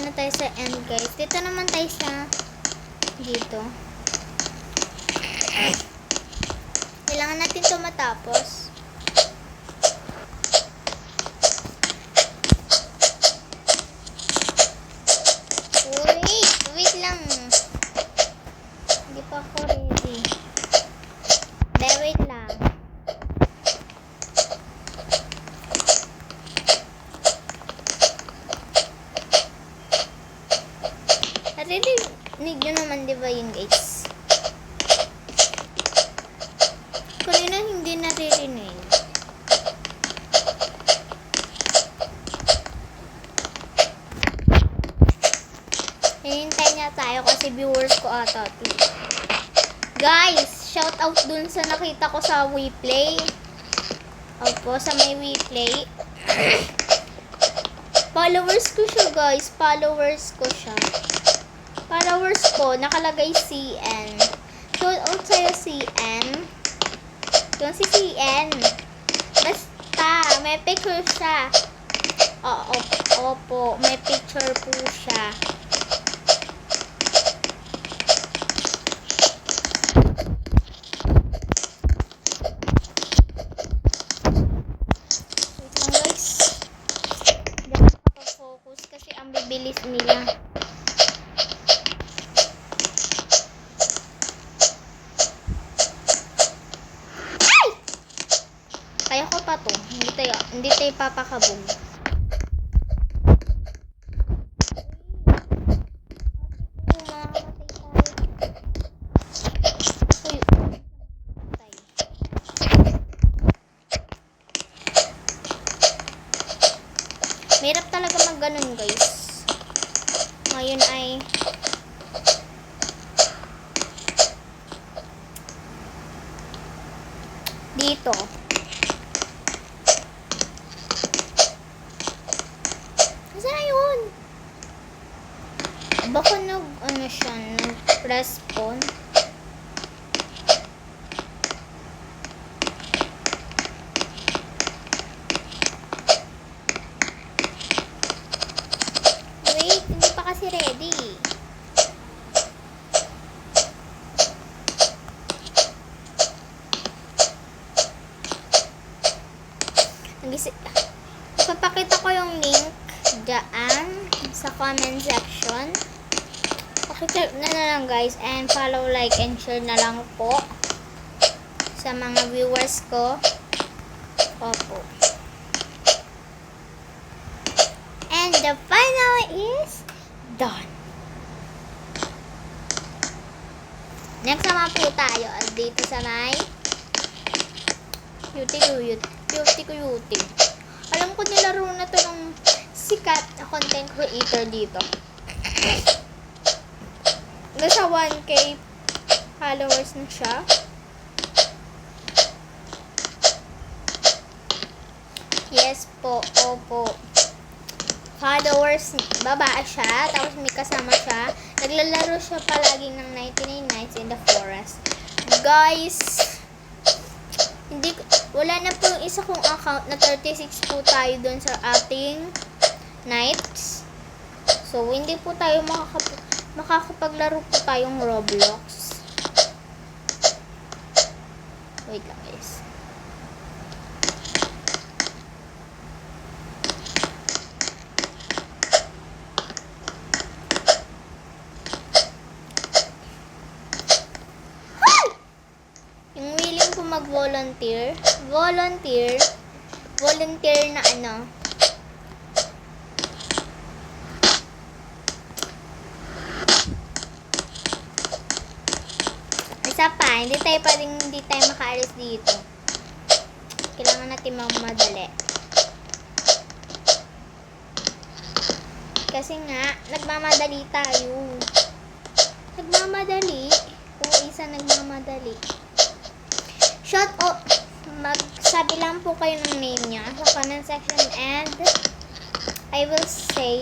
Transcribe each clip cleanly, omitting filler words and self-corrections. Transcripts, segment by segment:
na tayo sa end, guys. Dito naman tayo sa dito. Kailangan natin ito matapos. Wait lang. Hindi pa ako ready. Wait lang. Narinig nyo naman, di ba yun, guys? Kanina hindi naririnig. Hinihintay niya tayo kasi viewers ko ata. Guys, shout out dun sa nakita ko sa WePlay. Opo, sa may WePlay. Followers ko siya, guys. Followers ko, nakalagay CN. Shout out sa'yo, CN. Yung si CN. Basta, may picture siya. Opo, may picture po siya. Wait lang, guys. Hindi ako makapag-focus kasi ang bibilis nila. Kaya ko pa to. Hindi tayo papakabog. Mahirap talaga mag-ganun, guys. Ngayon ay dito. Baka nag-respawn. Wait, hindi pa kasi ready. Ipapakita ko yung link dyan sa comment section. Pakiclick na lang, guys, and follow, like, and share na lang po sa mga viewers ko. Opo. And the final is done. Next naman po tayo dito sa may Cutie. Alam ko nilaro na to ng sikat na content creator dito. Nasa 1K followers na siya. Yes po, opo. Followers, babae siya, tapos may kasama siya. Naglalaro siya palagi ng 99 Nights in the Forest. Guys, wala na po yung isa kong account na 36 po tayo dun sa ating nights. So, hindi po tayo makakapaglaro po tayong Roblox. Wait lang, guys. Yung willing po mag-volunteer. Volunteer na ano. Isa pa, hindi tayo makaalis dito. Kailangan natin magmadali. Kasi nga, nagmamadali tayo. Nagmamadali. Shout out, magsabi lang po kayo ng name niya sa comment section and I will say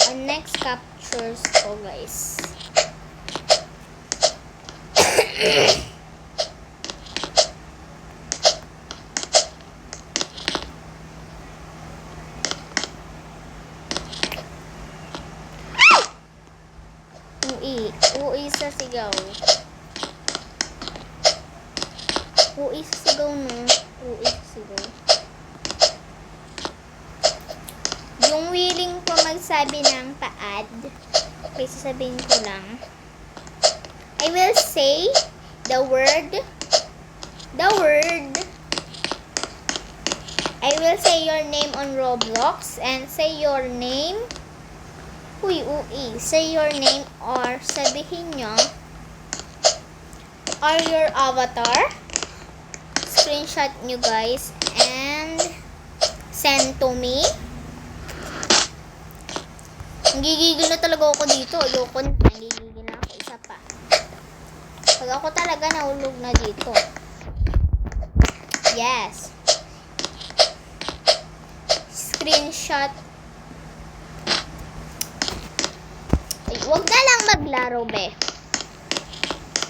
on next captures ko, guys. UI. UI sa sigaw. UI sa sigaw, no? UI sa sigaw. Yung willing po magsabi ng paad. Okay, sasabihin ko lang. I will say the word. I will say your name on Roblox and say your name. Uy, UI. Say your name or sabihin nyo or your avatar. Screenshot nyo guys and send to me. Nagigigil na talaga ako dito. Ayoko na. Nagigigil na ako. Isa pa. Pag ako talaga nahulog na dito. Yes. Screenshot. Ay, wag na lang maglaro, be.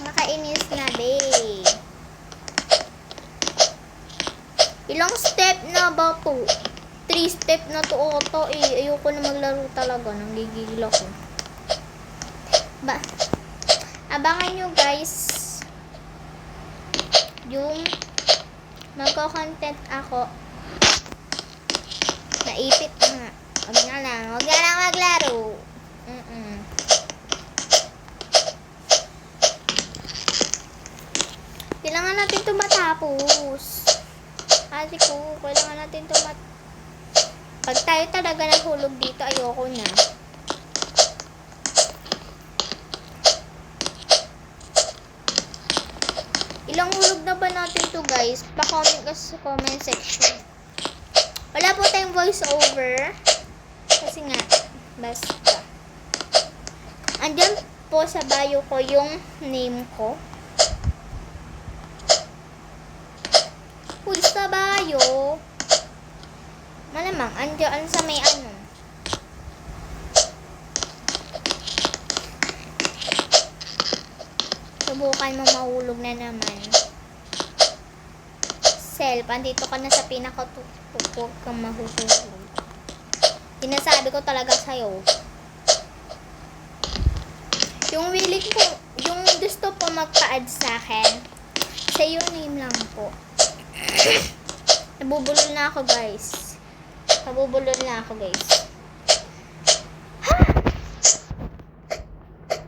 Nakainis na, be. Ilang step na ba po? 3 step na to auto eh. Ayoko na maglaro talaga. Nanggigigil ako. Abangan nyo guys. Yung magko-content ako. Naipit na nga. Huwag na lang maglaro. Kailangan natin ito matapos. Ate ko, kailangan natin ito Pag tayo talaga nahulog dito, ayoko na. Ilang hulog na ba natin to guys? Pa-comment ka sa comment section. Wala po tayong voice over. Kasi nga, basta. Andyan po sa bio ko yung name ko. Uy, sa bio. Malamang, andyan sa may ano. Subukan mo mahulog na naman. Self, andito ka na sa pinakatupok kang mahuhulog. Sinasabi ko talaga sa'yo. Yung willing ko, yung gusto po magpa-add sa akin, say your name lang po. Nabubulol na ako guys.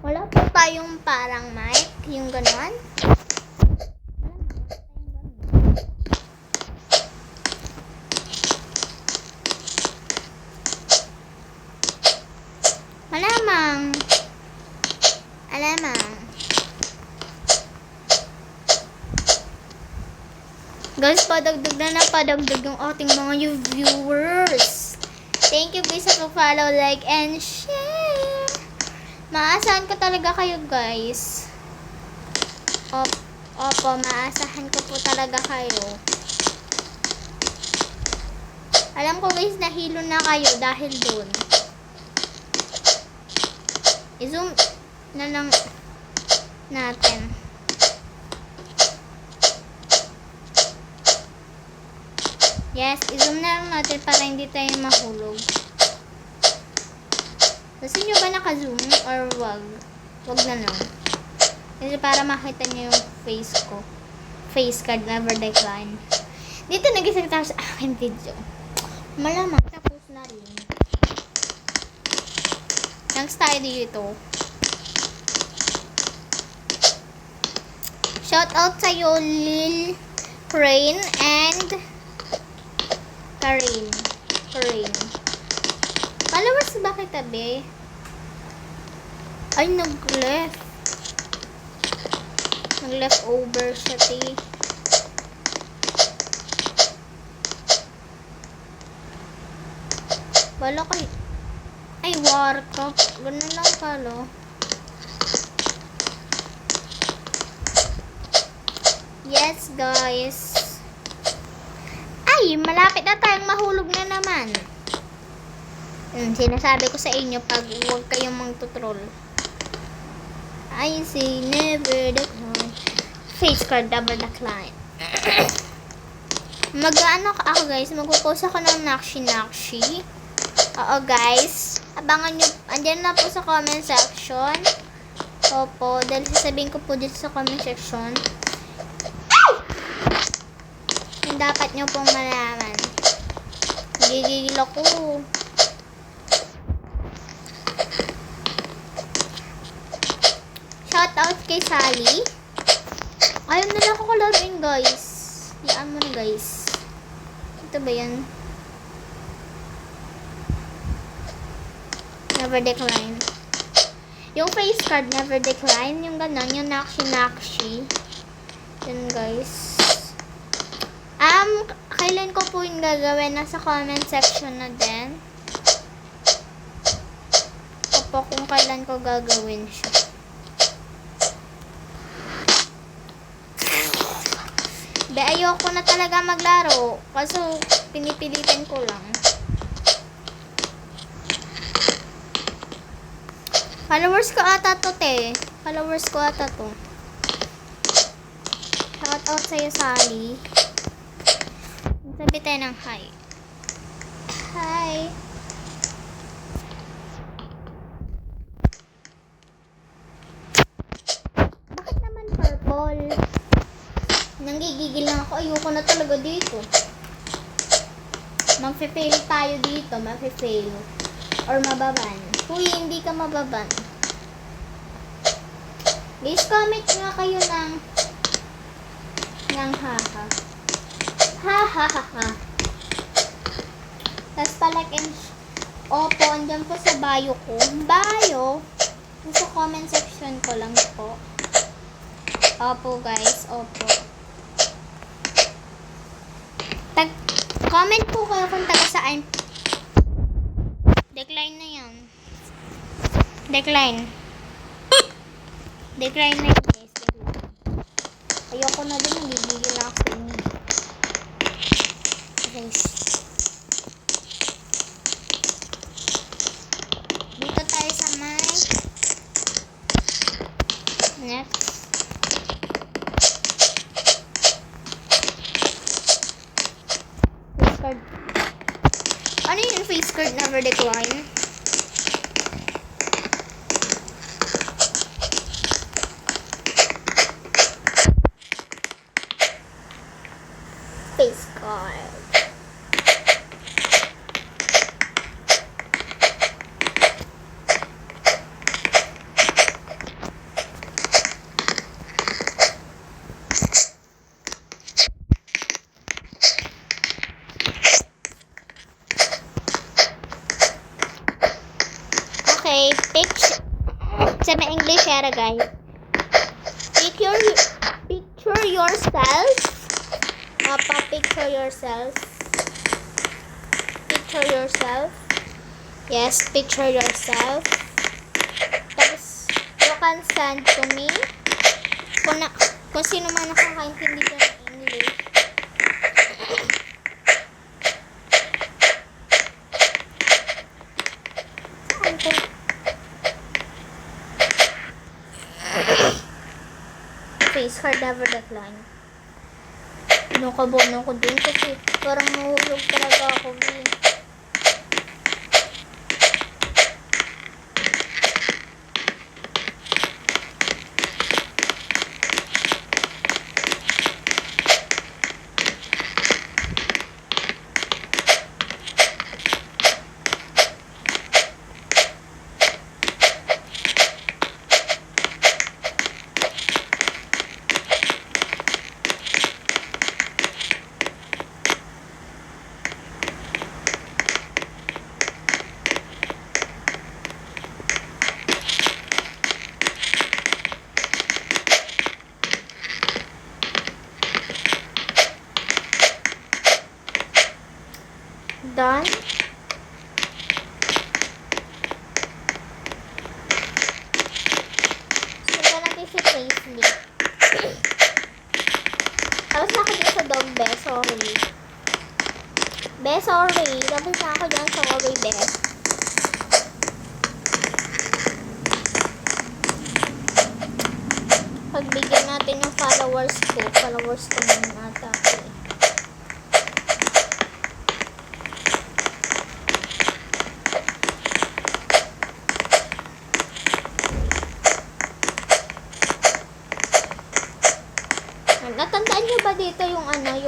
Wala po tayong parang mic, yung ganon. Alamang. Guys, padagdag yung ating mga viewers. Thank you guys sa follow, like, and share. Maasahan ko talaga kayo guys. Opo, maasahan ko po talaga kayo. Alam ko guys, nahilo na kayo dahil dun. I-zoom na lang natin. Yes, i-zoom na lang natin para hindi tayo mahulog. Gusto nyo ba naka-zoom or wag? Wag na lang. Kasi para makita nyo yung face ko. Face card never decline. Dito nag-isang tayo sa aking video. Malamang tapos na rin. Thanks tayo dito. Shout out sa'yo, Lil Crane and Karin. Followers ba kita, be? Ay, nag-left. Nag-left over siya, te. Bala kay... Ay, Warcup. Ganun lang pala. Yes, guys. Ay, malapit na tayong mahulog na naman. Sinasabi ko sa inyo pag huwag kayong magtutroll. I say never decline. Face card double decline. Mag-ano ako guys, magpo-post ako ng nakshi. Oo guys, abangan nyo, andyan na po sa comment section. Opo, dahil sasabihin ko po dito sa comment section. Yung dapat nyo pong malaman. Nagigigil ako. Shoutout kay Sally. Ayaw na lang ako kalaruin, guys. Iyaan mo na, guys. Ito ba yan? Never decline. Yung face card, never decline. Yung ganon, yung nakshi-nakshi. Yun, guys. Kailan ko po yung gagawin? Nasa comment section na din. Opo, kung kailan ko gagawin siya. Ayoko na talaga maglaro. Kaso, pinipilitin ko lang. Followers ko ata to, te. Followers ko ata to. Shoutout sa'yo, Sally. Sabi tayo ng hi. Hi. Bakit naman purple? Nanggigigil lang ako. Ayoko na talaga dito. Mag-fail tayo dito. Mag-fail. Or mababan. Uy, hindi ka mababan. Please comment nga kayo ng haha. Ha. Tapos palike and opo, andyan po sa bio ko. Bio? Sa comment section ko lang po. Opo guys, opo. Comment po kayo kung taga saan. Decline na yan. Decline na yan guys. Ayoko na din, nagigigil na ako sa inyo. Guys. Dito tayo sa may next. Face card. Ano yun? Face card never decline? Face card. Okay, picture. Sa may English era, guys. Picture yourself. Picture yourself. Picture yourself. Yes, picture yourself. Tapos, you can send to me. Kung sino man nakakaintindi ko ng English. Saan to? Face card never decline. Kinukabono ko din kasi parang mahulog talaga ako. Done. Sundan natin si Paisley. Tapos na ako dyan sa dog, be. Sorry. Be, sorry. Tapos na ako dyan sa sorry, be. Pagbigyan natin yung followers ko. Followers ko naman ata.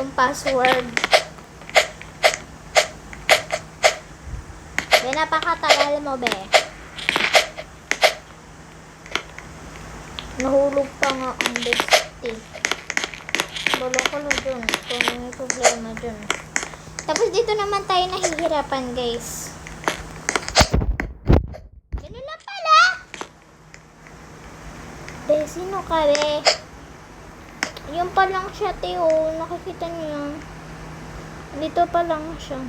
yung password. Be, napakatagal mo, be. Nahulog pa nga ang bestie. Balo ko na dun. Kung may problema dun. Tapos dito naman tayo nahihirapan, guys. Ganun lang pala. Be, sino ka, be? Yung pa lang siya, Teo. Nakikita niyo yan. Dito pa lang siya.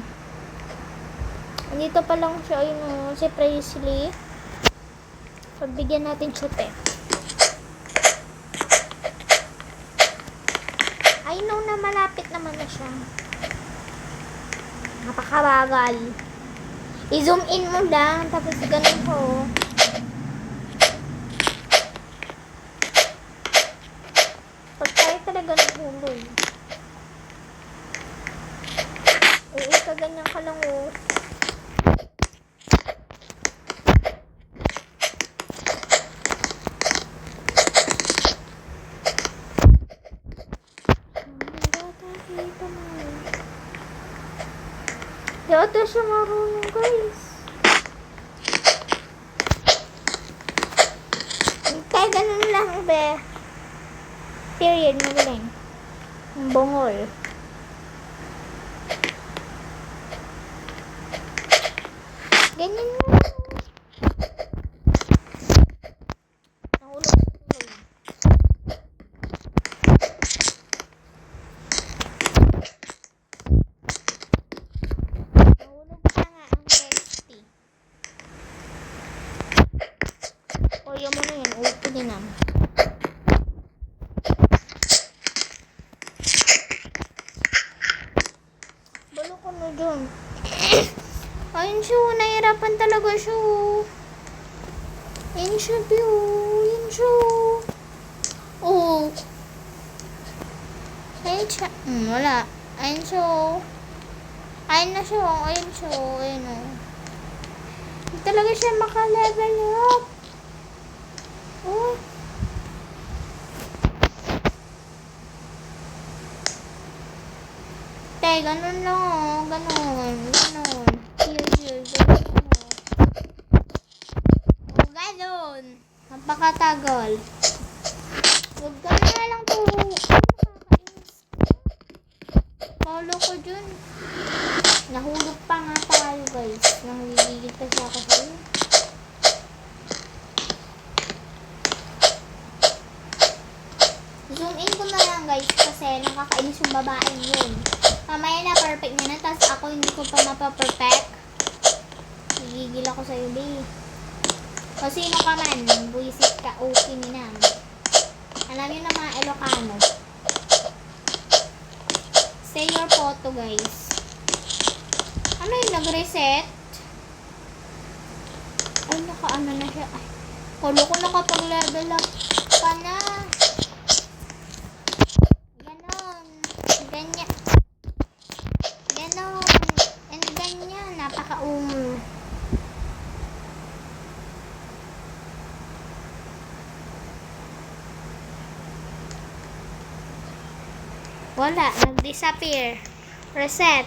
Dito pa lang siya. Ayun o. Si Presley. Pagbigyan natin siya, te. I know na malapit naman na siya. Napakabagal. I-zoom in mo lang. Tapos ganun po. Pag tayo talaga nahulog. Oo, kaganyan ka lang oh. Di ata siya marunong, guys. Kaya ganun lang, be. Period, magaling. Ang bongol. Ganyan mo. Nahulog. Nahulog pa nga ang bestie. O, yung mo na yun. Upo din naman. Balo ko na dun. Ayun siya, nahirapan talaga siya. Ayun siya, Biyo. Ayun siya. Oh. Ayun siya. Wala. Ayun siya. Ayun na siya. Ayun siya. Ayun o. Hindi talaga siya maka-level up. Oh. Te, ganun lang o. Ganun. Ganun. Here, ganun lang o. O, ganun. Napakatagal. Huwag ganun na lang to. Nakakainis. Follow ko dun. Nahulog pa nga tayo, guys. Nangigigil pa siya ako sa'yo. Zoom in ko na lang, guys, kasi nakakainis yung babaeng yun. Mamaya na perfect niya na, tapos ako hindi ko pa mapaperfect. Gigigil ako sa'yo, babe. O sino ka man, buisit ka, okay na. Alam niyo na mga Ilocano. Say your photo, guys. Ano yung nag-reset? Ay, naka-ano na siya. Ay, kalo ko nakapag-level up ka na. Ganon. Ganyan. Ganon. And ganyan. Napaka-umo. Wala. Nag-disappear. Reset.